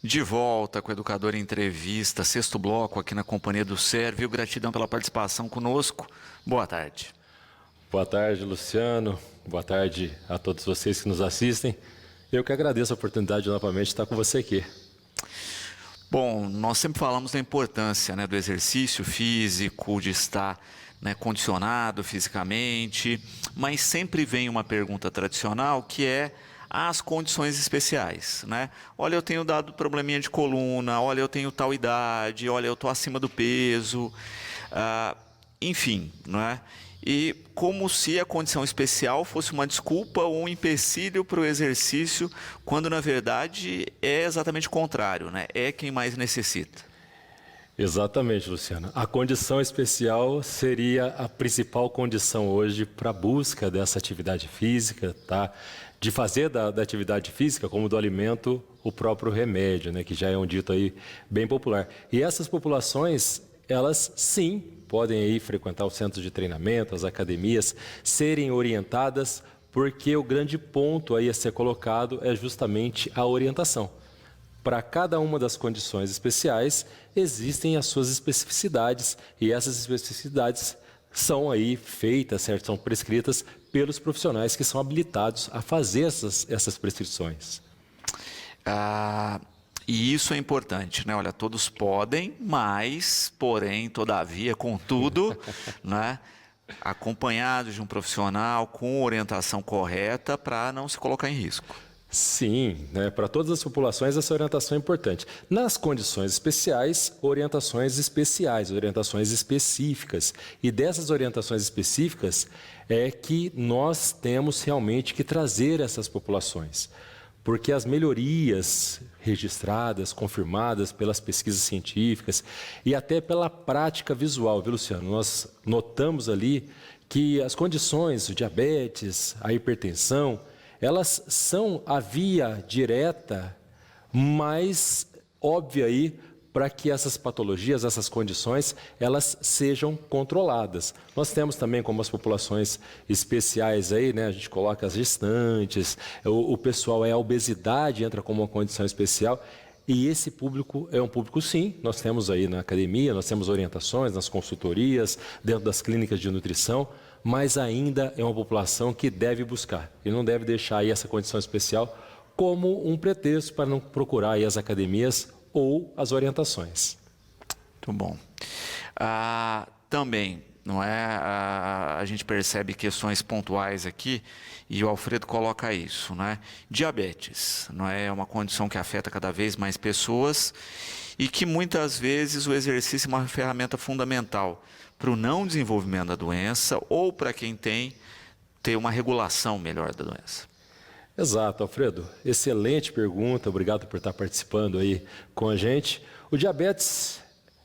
De volta com o Educador em Entrevista, sexto bloco aqui na Companhia do Ser. Gratidão pela participação conosco. Boa tarde. Boa tarde, Luciano. Boa tarde a todos vocês que nos assistem. Eu que agradeço a oportunidade de novamente estar com você aqui. Bom, nós sempre falamos da importância, né, do exercício físico, de estar, né, condicionado fisicamente, mas sempre vem uma pergunta tradicional que é as condições especiais, né? Olha, eu tenho dado probleminha de coluna, olha, eu tenho tal idade, olha, eu estou acima do peso, enfim, não é? E como se a condição especial fosse uma desculpa ou um empecilho para o exercício, quando na verdade é exatamente o contrário, né? É quem mais necessita. Exatamente, Luciano. A condição especial seria a principal condição hoje para a busca dessa atividade física, tá? De fazer da atividade física, como do alimento, o próprio remédio, né? Que já é um dito aí bem popular. E essas populações, elas sim podem aí frequentar os centros de treinamento, as academias, serem orientadas, porque o grande ponto aí a ser colocado é justamente a orientação. Para cada uma das condições especiais, existem as suas especificidades, e essas especificidades são aí feitas, certo? São prescritas pelos profissionais que são habilitados a fazer essas prescrições. E isso é importante, né? Olha, todos podem, mas, porém, todavia, contudo, né? Acompanhados de um profissional com orientação correta para não se colocar em risco. Sim, né? Para todas as populações essa orientação é importante. Nas condições especiais, orientações especiais, orientações específicas. E dessas orientações específicas é que nós temos realmente que trazer essas populações. Porque as melhorias registradas, confirmadas pelas pesquisas científicas e até pela prática visual, viu, Luciano? Nós notamos ali que as condições, o diabetes, a hipertensão, elas são a via direta mais óbvia aí para que essas patologias, essas condições, elas sejam controladas. Nós temos também como as populações especiais aí, né? A gente coloca as gestantes, o pessoal a obesidade entra como uma condição especial. E esse público é um público, sim, nós temos aí na academia, nós temos orientações nas consultorias, dentro das clínicas de nutrição, mas ainda é uma população que deve buscar e não deve deixar aí essa condição especial como um pretexto para não procurar aí as academias ou as orientações. Muito bom. Também, não é? A gente percebe questões pontuais aqui e o Alfredo coloca isso, né? Diabetes, não é? É uma condição que afeta cada vez mais pessoas e que muitas vezes o exercício é uma ferramenta fundamental para o não desenvolvimento da doença ou para quem tem ter uma regulação melhor da doença. Exato, Alfredo. Excelente pergunta, obrigado por estar participando aí com a gente. O diabetes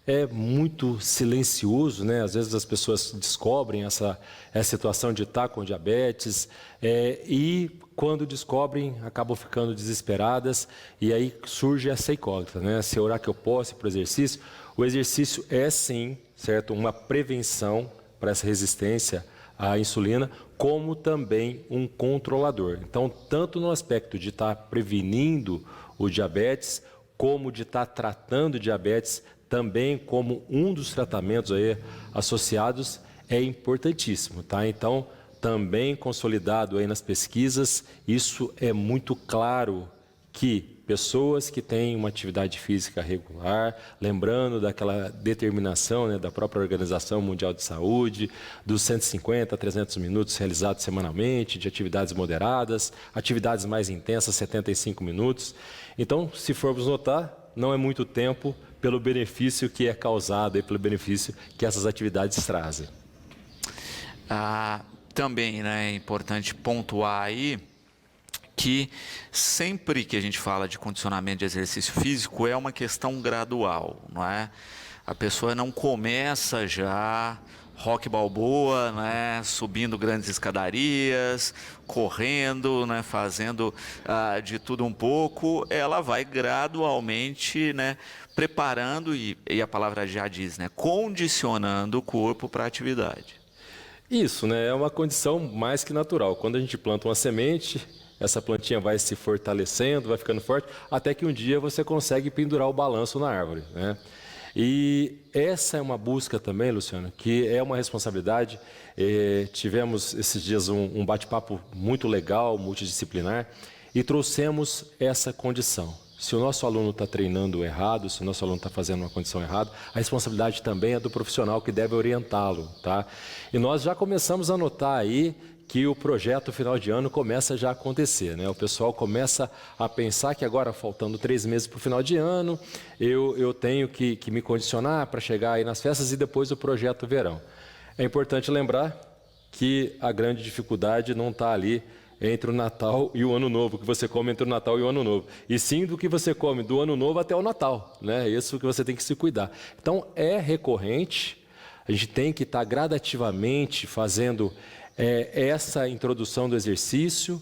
é muito silencioso, né? Às vezes as pessoas descobrem essa situação de estar com diabetes e quando descobrem acabam ficando desesperadas e aí surge essa incógnita, né? Será que eu posso ir para o exercício? O exercício é sim, certo? Uma prevenção para essa resistência à insulina, como também um controlador. Então, tanto no aspecto de estar prevenindo o diabetes, como de estar tratando o diabetes, também como um dos tratamentos aí associados, é importantíssimo, tá? Então, também consolidado aí nas pesquisas, isso é muito claro que pessoas que têm uma atividade física regular, lembrando daquela determinação, né, da própria Organização Mundial de Saúde, dos 150 a 300 minutos realizados semanalmente, de atividades moderadas, atividades mais intensas, 75 minutos. Então, se formos notar, não é muito tempo pelo benefício que é causado e pelo benefício que essas atividades trazem. Também, né, é importante pontuar aí que sempre que a gente fala de condicionamento de exercício físico é uma questão gradual, não é? A pessoa não começa já rock balboa, né, subindo grandes escadarias, correndo, né, fazendo de tudo um pouco. Ela vai gradualmente, né, preparando e a palavra já diz, né, condicionando o corpo para a atividade. Isso, né? É uma condição mais que natural. Quando a gente planta uma semente, essa plantinha vai se fortalecendo, vai ficando forte, até que um dia você consegue pendurar o balanço na árvore, né? E essa é uma busca também, Luciano, que é uma responsabilidade. Tivemos esses dias um bate-papo muito legal, multidisciplinar, e trouxemos essa condição. Se o nosso aluno está treinando errado, se o nosso aluno está fazendo uma condição errada, a responsabilidade também é do profissional que deve orientá-lo, tá? E nós já começamos a notar aí que o projeto final de ano começa já a acontecer, né? O pessoal começa a pensar que agora, faltando 3 meses para o final de ano, eu tenho que me condicionar para chegar aí nas festas e depois o projeto verão. É importante lembrar que a grande dificuldade não está ali entre o Natal e o Ano Novo, que você come entre o Natal e o Ano Novo, e sim do que você come do Ano Novo até o Natal, né? Isso que você tem que se cuidar. Então, é recorrente, a gente tem que estar gradativamente fazendo essa introdução do exercício,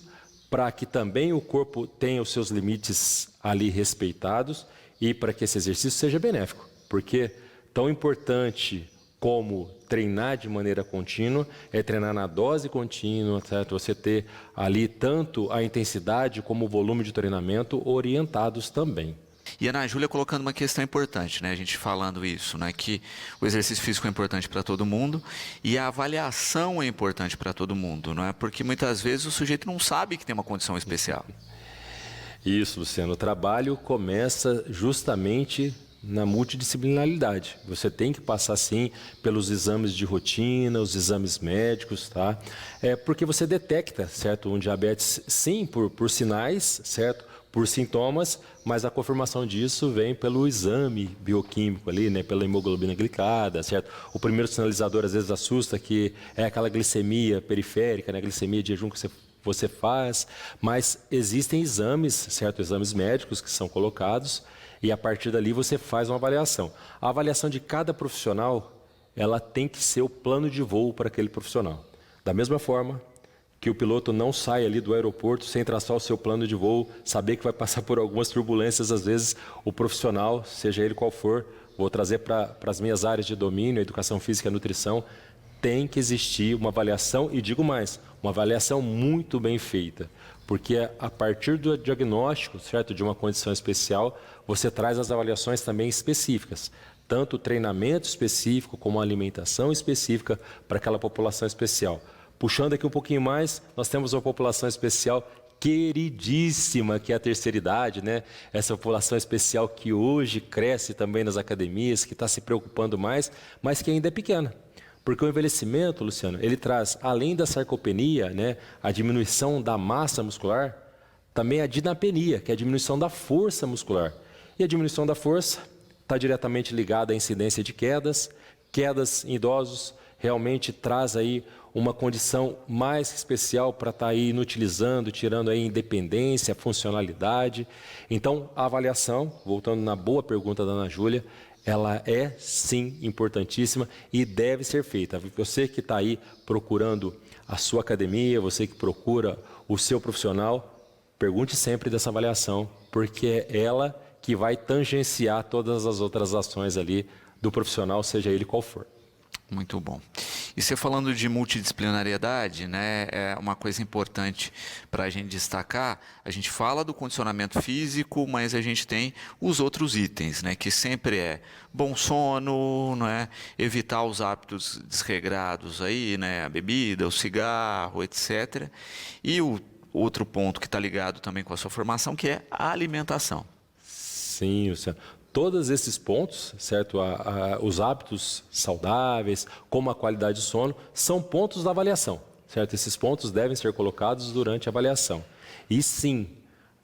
para que também o corpo tenha os seus limites ali respeitados e para que esse exercício seja benéfico, porque tão importante como treinar de maneira contínua é treinar na dose contínua, certo? Você ter ali tanto a intensidade como o volume de treinamento orientados também. E a Ana Júlia colocando uma questão importante, né? A gente falando isso, né? Que o exercício físico é importante para todo mundo e a avaliação é importante para todo mundo, não é? Porque muitas vezes o sujeito não sabe que tem uma condição especial. Isso, Luciano. O trabalho começa justamente na multidisciplinaridade. Você tem que passar, sim, pelos exames de rotina, os exames médicos, tá? Porque você detecta, certo? Um diabetes, sim, por sinais, certo? Por sintomas, mas a confirmação disso vem pelo exame bioquímico ali, né? Pela hemoglobina glicada, certo? O primeiro sinalizador às vezes assusta, que é aquela glicemia periférica, né? Glicemia de jejum que você faz, mas existem exames, certo? Exames médicos que são colocados e a partir dali você faz uma avaliação. A avaliação de cada profissional, ela tem que ser o plano de voo para aquele profissional. Da mesma forma que o piloto não sai ali do aeroporto sem traçar o seu plano de voo, saber que vai passar por algumas turbulências, às vezes o profissional, seja ele qual for, vou trazer para as minhas áreas de domínio, educação física e nutrição, tem que existir uma avaliação, e digo mais, uma avaliação muito bem feita, porque a partir do diagnóstico, certo, de uma condição especial, você traz as avaliações também específicas, tanto o treinamento específico como a alimentação específica para aquela população especial. Puxando aqui um pouquinho mais, nós temos uma população especial queridíssima, que é a terceira idade, né? Essa população especial que hoje cresce também nas academias, que está se preocupando mais, mas que ainda é pequena. Porque o envelhecimento, Luciano, ele traz, além da sarcopenia, né, a diminuição da massa muscular, também a dinapenia, que é a diminuição da força muscular. E a diminuição da força está diretamente ligada à incidência de quedas. Quedas em idosos realmente traz aí uma condição mais especial para estar aí inutilizando, tirando aí independência, funcionalidade. Então, a avaliação, voltando na boa pergunta da Ana Júlia, ela é sim importantíssima e deve ser feita. Você que está aí procurando a sua academia, você que procura o seu profissional, pergunte sempre dessa avaliação, porque é ela que vai tangenciar todas as outras ações ali do profissional, seja ele qual for. Muito bom. E você falando de multidisciplinariedade, né, é uma coisa importante para a gente destacar. A gente fala do condicionamento físico, mas a gente tem os outros itens, né, que sempre é bom sono, né, evitar os hábitos desregrados aí, né, a bebida, o cigarro, etc. E o outro ponto que está ligado também com a sua formação, que é a alimentação. Sim, Luciano. Todos esses pontos, certo? Os hábitos saudáveis, como a qualidade de sono, são pontos da avaliação, certo? Esses pontos devem ser colocados durante a avaliação. E sim,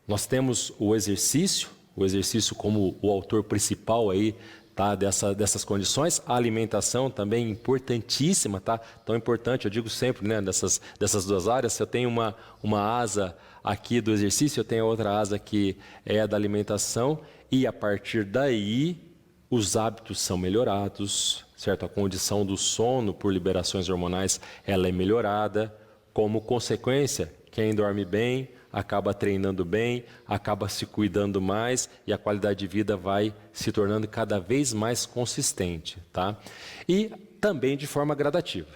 nós temos o exercício como o autor principal aí, tá? Dessas condições. A alimentação também importantíssima, tá? Tão importante, eu digo sempre, né? Dessas duas áreas, se eu tenho uma asa aqui do exercício, eu tenho outra asa que é a da alimentação. E a partir daí, os hábitos são melhorados, certo? A condição do sono por liberações hormonais, ela é melhorada. Como consequência, quem dorme bem, acaba treinando bem, acaba se cuidando mais e a qualidade de vida vai se tornando cada vez mais consistente, tá? E também de forma gradativa.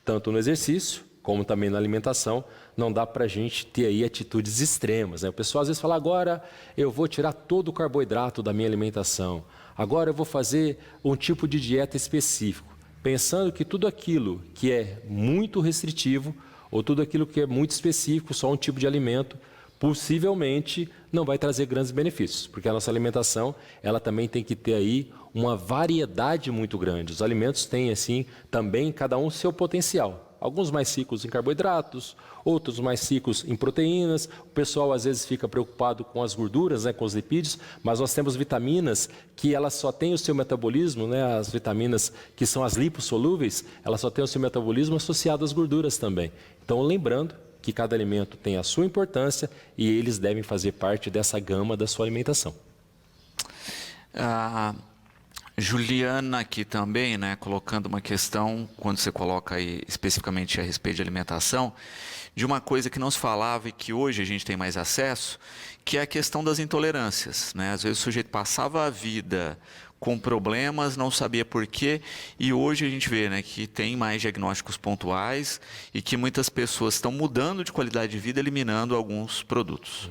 tanto no exercício como também na alimentação. Não dá para a gente ter aí atitudes extremas, né? O pessoal às vezes fala, agora eu vou tirar todo o carboidrato da minha alimentação, agora eu vou fazer um tipo de dieta específico, pensando que tudo aquilo que é muito restritivo ou tudo aquilo que é muito específico, só um tipo de alimento, possivelmente não vai trazer grandes benefícios, porque a nossa alimentação, ela também tem que ter aí uma variedade muito grande. Os alimentos têm, assim, também cada um seu potencial. Alguns mais ricos em carboidratos, outros mais ricos em proteínas. O pessoal às vezes fica preocupado com as gorduras, né, com os lipídios, mas nós temos vitaminas que elas só têm o seu metabolismo, né, as vitaminas que são as lipossolúveis, elas só têm o seu metabolismo associado às gorduras também. Então, lembrando que cada alimento tem a sua importância e eles devem fazer parte dessa gama da sua alimentação. Juliana aqui também, né, colocando uma questão, quando você coloca aí especificamente a respeito de alimentação, de uma coisa que não se falava e que hoje a gente tem mais acesso, que é a questão das intolerâncias, né? Às vezes o sujeito passava a vida com problemas, não sabia por quê, e hoje a gente vê, né, que tem mais diagnósticos pontuais e que muitas pessoas estão mudando de qualidade de vida, eliminando alguns produtos.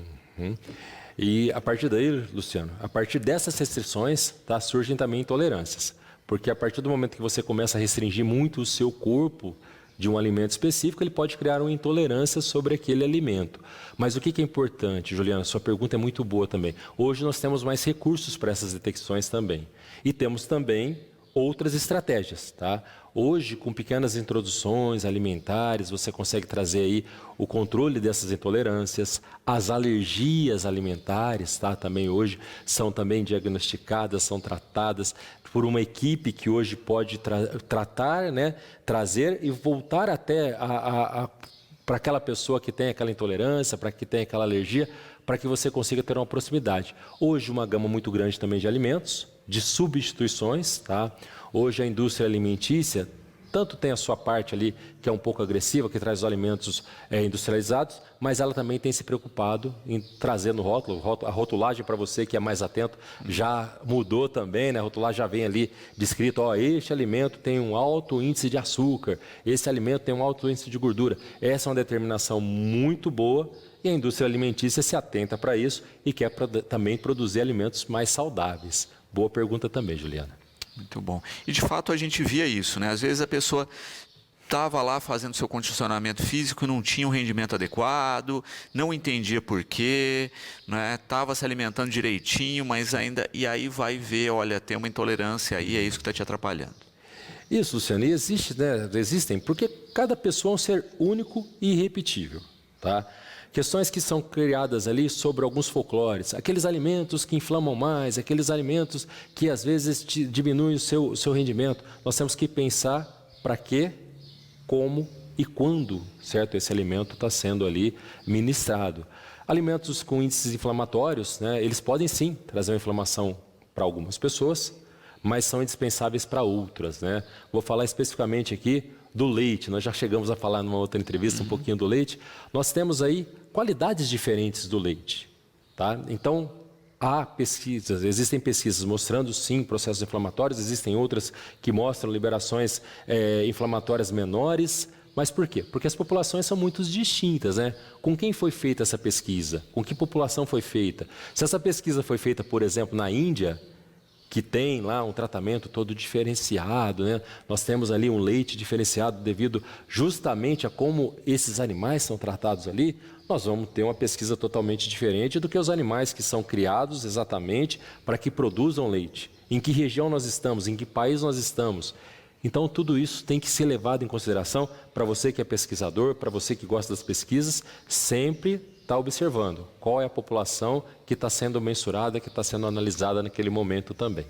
E a partir daí, Luciano, a partir dessas restrições, tá, surgem também intolerâncias. Porque a partir do momento que você começa a restringir muito o seu corpo de um alimento específico, ele pode criar uma intolerância sobre aquele alimento. Mas o que é importante, Juliana? Sua pergunta é muito boa também. Hoje nós temos mais recursos para essas detecções também. E temos também outras estratégias, tá? Hoje, com pequenas introduções alimentares, você consegue trazer aí o controle dessas intolerâncias, as alergias alimentares, tá? Também hoje são também diagnosticadas, são tratadas por uma equipe que hoje pode tratar, né? Trazer e voltar até para aquela pessoa que tem aquela intolerância, para que tem aquela alergia, para que você consiga ter uma proximidade. Hoje, uma gama muito grande também de alimentos, de substituições, tá? Hoje a indústria alimentícia tanto tem a sua parte ali que é um pouco agressiva, que traz os alimentos industrializados, mas ela também tem se preocupado em trazer no rótulo, a rotulagem para você que é mais atento já mudou também, né? A rotulagem já vem ali descrito, ó, este alimento tem um alto índice de açúcar, esse alimento tem um alto índice de gordura. Essa é uma determinação muito boa e a indústria alimentícia se atenta para isso e quer também produzir alimentos mais saudáveis. Boa pergunta também, Juliana. Muito bom. E de fato a gente via isso, né? Às vezes a pessoa estava lá fazendo seu condicionamento físico e não tinha um rendimento adequado, não entendia por quê, né? Estava se alimentando direitinho, mas ainda... E aí vai ver, olha, tem uma intolerância aí, é isso que está te atrapalhando. Isso, Luciano, e existe, né? Existem, porque cada pessoa é um ser único e irrepetível, tá? Questões que são criadas ali sobre alguns folclores, aqueles alimentos que inflamam mais, aqueles alimentos que às vezes diminuem o seu rendimento. Nós temos que pensar para quê, como e quando, certo, esse alimento está sendo ali ministrado. Alimentos com índices inflamatórios, né, eles podem sim trazer uma inflamação para algumas pessoas, mas são indispensáveis para outras, né? Vou falar especificamente aqui do leite. Nós já chegamos a falar numa outra entrevista um pouquinho do leite. Nós temos aí qualidades diferentes do leite, tá? Então, há pesquisas, existem pesquisas mostrando sim processos inflamatórios, existem outras que mostram liberações inflamatórias menores. Mas por quê? Porque as populações são muito distintas, né? Com quem foi feita essa pesquisa? Com que população foi feita? Se essa pesquisa foi feita, por exemplo, na Índia, que tem lá um tratamento todo diferenciado, né? Nós temos ali um leite diferenciado devido justamente a como esses animais são tratados ali, nós vamos ter uma pesquisa totalmente diferente do que os animais que são criados exatamente para que produzam leite. Em que região nós estamos, em que país nós estamos. Então, tudo isso tem que ser levado em consideração para você que é pesquisador, para você que gosta das pesquisas, sempre está observando qual é a população que está sendo mensurada, que está sendo analisada naquele momento também.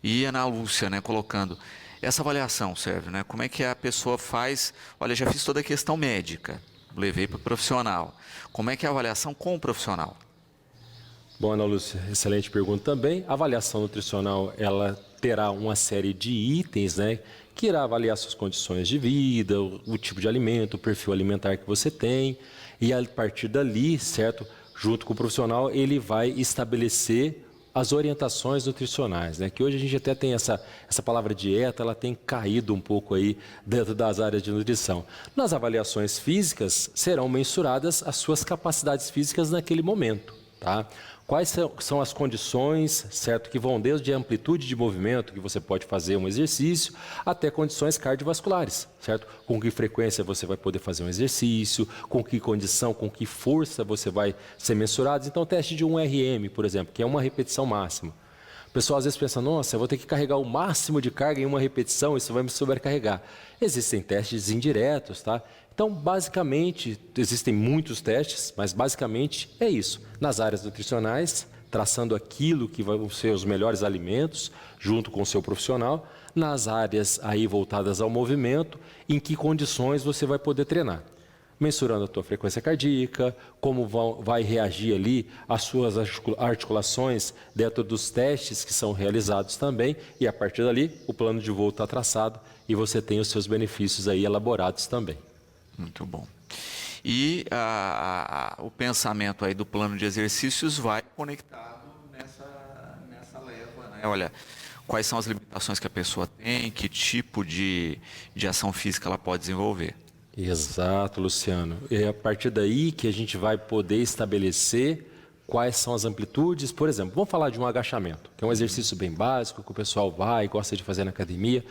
E Ana Lúcia, né, colocando, essa avaliação serve, né? Como é que a pessoa faz, olha, já fiz toda a questão médica, levei para o profissional. Como é que é a avaliação com o profissional? Bom, Ana Lúcia, excelente pergunta também. A avaliação nutricional, ela terá uma série de itens, né, que irá avaliar suas condições de vida, o tipo de alimento, o perfil alimentar que você tem. E a partir dali, certo, junto com o profissional, ele vai estabelecer as orientações nutricionais, né? Que hoje a gente até tem essa palavra dieta, ela tem caído um pouco aí dentro das áreas de nutrição. Nas avaliações físicas, serão mensuradas as suas capacidades físicas naquele momento, tá? Quais são as condições, certo, que vão desde a amplitude de movimento que você pode fazer um exercício, até condições cardiovasculares, certo? Com que frequência você vai poder fazer um exercício, com que condição, com que força você vai ser mensurado. Então, teste de 1RM, por exemplo, que é uma repetição máxima. O pessoal às vezes pensa, nossa, eu vou ter que carregar o máximo de carga em uma repetição, isso vai me sobrecarregar. Existem testes indiretos, tá? Então, basicamente, existem muitos testes, mas basicamente é isso. Nas áreas nutricionais, traçando aquilo que vão ser os melhores alimentos, junto com o seu profissional. Nas áreas aí voltadas ao movimento, em que condições você vai poder treinar. Mensurando a tua frequência cardíaca, como vai reagir ali as suas articulações dentro dos testes que são realizados também. E a partir dali, o plano de voo está traçado e você tem os seus benefícios aí elaborados também. Muito bom. E o pensamento aí do plano de exercícios vai conectado nessa leva, né? Olha, quais são as limitações que a pessoa tem, que tipo de ação física ela pode desenvolver. Exato, Luciano. É a partir daí que a gente vai poder estabelecer quais são as amplitudes. Por exemplo, vamos falar de um agachamento, que é um exercício bem básico, que o pessoal vai e gosta de fazer na academia.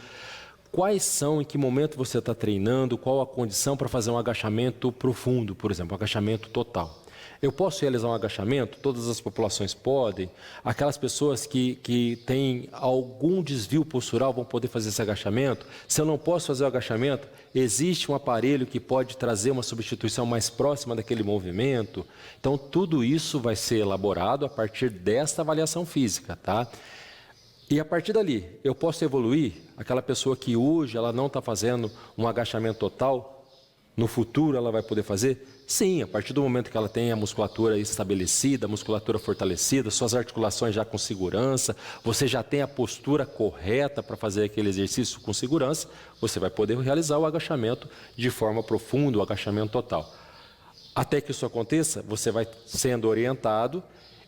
Quais são, em que momento você está treinando, qual a condição para fazer um agachamento profundo, por exemplo, um agachamento total. Eu posso realizar um agachamento? Todas as populações podem. Aquelas pessoas que têm algum desvio postural vão poder fazer esse agachamento. Se eu não posso fazer o agachamento, existe um aparelho que pode trazer uma substituição mais próxima daquele movimento. Então, tudo isso vai ser elaborado a partir desta avaliação física, tá? E a partir dali, eu posso evoluir. Aquela pessoa que hoje ela não está fazendo um agachamento total, no futuro ela vai poder fazer? Sim, a partir do momento que ela tem a musculatura estabelecida, a musculatura fortalecida, suas articulações já com segurança, você já tem a postura correta para fazer aquele exercício com segurança, você vai poder realizar o agachamento de forma profunda, o agachamento total. Até que isso aconteça, você vai sendo orientado.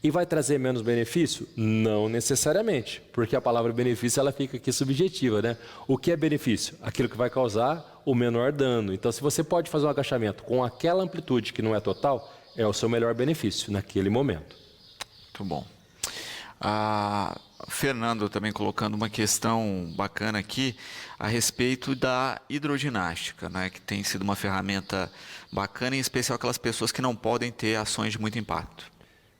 E vai trazer menos benefício? Não necessariamente, porque a palavra benefício ela fica aqui subjetiva, né? O que é benefício? Aquilo que vai causar o menor dano. Então, se você pode fazer um agachamento com aquela amplitude que não é total, é o seu melhor benefício naquele momento. Muito bom. Fernando também colocando uma questão bacana aqui a respeito da hidroginástica, né? Que tem sido uma ferramenta bacana, em especial aquelas pessoas que não podem ter ações de muito impacto.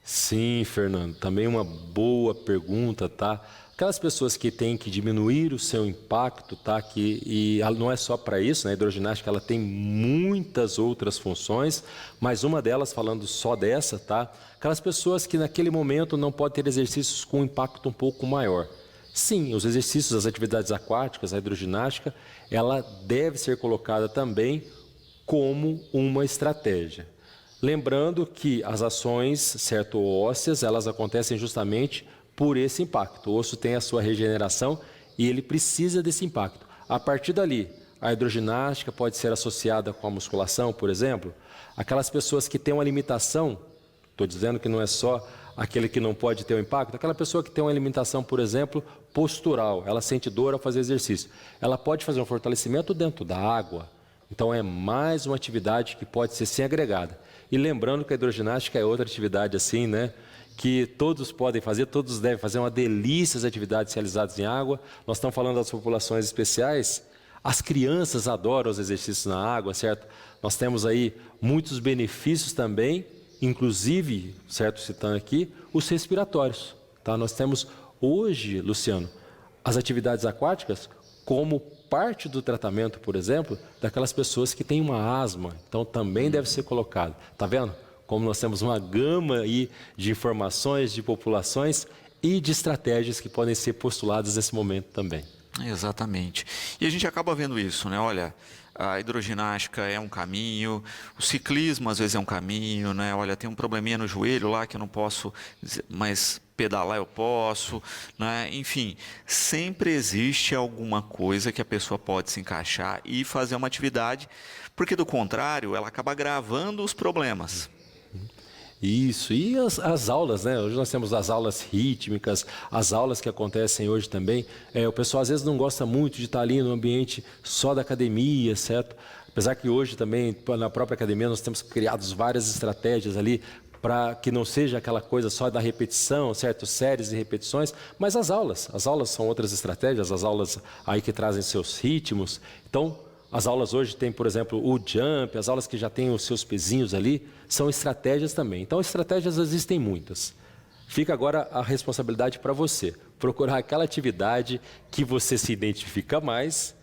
Sim, Fernando, também uma boa pergunta, tá? Aquelas pessoas que têm que diminuir o seu impacto, tá? E não é só para isso, né? A hidroginástica ela tem muitas outras funções, mas uma delas, falando só dessa, tá? Aquelas pessoas que naquele momento não podem ter exercícios com impacto um pouco maior. Sim, os exercícios, as atividades aquáticas, a hidroginástica, ela deve ser colocada também como uma estratégia. Lembrando que as ações, certo, ósseas, elas acontecem justamente por esse impacto. O osso tem a sua regeneração e ele precisa desse impacto. A partir dali, a hidroginástica pode ser associada com a musculação, por exemplo. Aquelas pessoas que têm uma limitação, estou dizendo que não é só aquele que não pode ter o impacto, aquela pessoa que tem uma limitação, por exemplo, postural, ela sente dor ao fazer exercício. Ela pode fazer um fortalecimento dentro da água. Então, é mais uma atividade que pode ser sim agregada. E lembrando que a hidroginástica é outra atividade assim, né? Que todos podem fazer, todos devem fazer, uma delícia as atividades realizadas em água. Nós estamos falando das populações especiais. As crianças adoram os exercícios na água, certo? Nós temos aí muitos benefícios também, inclusive, certo, citando aqui, os respiratórios, tá? Nós temos hoje, Luciano, as atividades aquáticas como parte do tratamento, por exemplo, daquelas pessoas que têm uma asma. Então, também deve ser colocado. Está vendo? Como nós temos uma gama aí de informações, de populações e de estratégias que podem ser postuladas nesse momento também. Exatamente. E a gente acaba vendo isso, né? Olha, a hidroginástica é um caminho, o ciclismo às vezes é um caminho, né? Olha, tem um probleminha no joelho lá que eu não posso, mas pedalar eu posso, né? Enfim, sempre existe alguma coisa que a pessoa pode se encaixar e fazer uma atividade, porque do contrário, ela acaba agravando os problemas. Isso, e as aulas, né? Hoje nós temos as aulas rítmicas, as aulas que acontecem hoje também. O pessoal às vezes não gosta muito de estar ali no ambiente só da academia, certo? Apesar que hoje também, na própria academia, nós temos criado várias estratégias ali para que não seja aquela coisa só da repetição, certo? Séries e repetições, mas as aulas são outras estratégias, as aulas aí que trazem seus ritmos. Então, as aulas hoje tem, por exemplo, o jump, as aulas que já têm os seus pezinhos ali, são estratégias também. Então, estratégias existem muitas. Fica agora a responsabilidade para você, procurar aquela atividade que você se identifica mais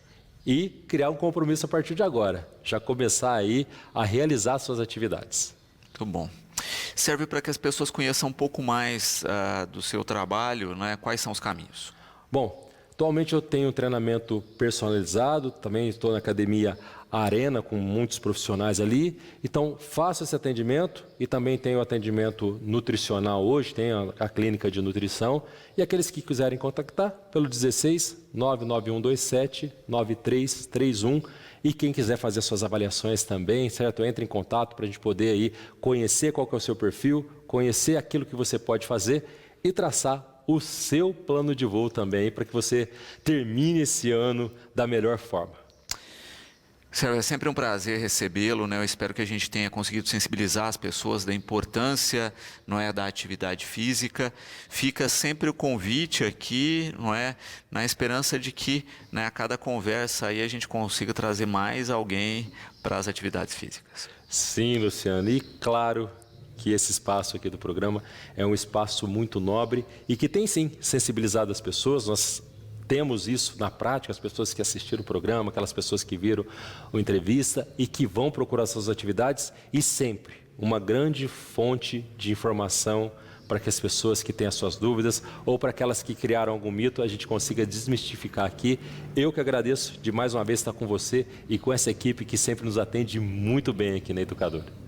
e criar um compromisso a partir de agora. Já começar aí a realizar suas atividades. Muito bom. Serve para que as pessoas conheçam um pouco mais do seu trabalho, né? Quais são os caminhos? Bom, atualmente eu tenho um treinamento personalizado, também estou na academia Arena com muitos profissionais ali, então faço esse atendimento e também tenho atendimento nutricional hoje, tenho a clínica de nutrição e aqueles que quiserem contactar pelo 16 99127 9331 e quem quiser fazer suas avaliações também, certo? Entre em contato para a gente poder aí conhecer qual que é o seu perfil, conhecer aquilo que você pode fazer e traçar o seu plano de voo também, para que você termine esse ano da melhor forma. Sérgio, é sempre um prazer recebê-lo, né? Eu espero que a gente tenha conseguido sensibilizar as pessoas da importância, não é, da atividade física. Fica sempre o convite aqui, não é, na esperança de que, né, a cada conversa aí a gente consiga trazer mais alguém para as atividades físicas. Sim, Luciano, e claro que esse espaço aqui do programa é um espaço muito nobre e que tem sim sensibilizado as pessoas. Nós temos isso na prática, as pessoas que assistiram o programa, aquelas pessoas que viram a entrevista e que vão procurar suas atividades e sempre uma grande fonte de informação para que as pessoas que têm as suas dúvidas ou para aquelas que criaram algum mito, a gente consiga desmistificar aqui. Eu que agradeço de mais uma vez estar com você e com essa equipe que sempre nos atende muito bem aqui na Educadora.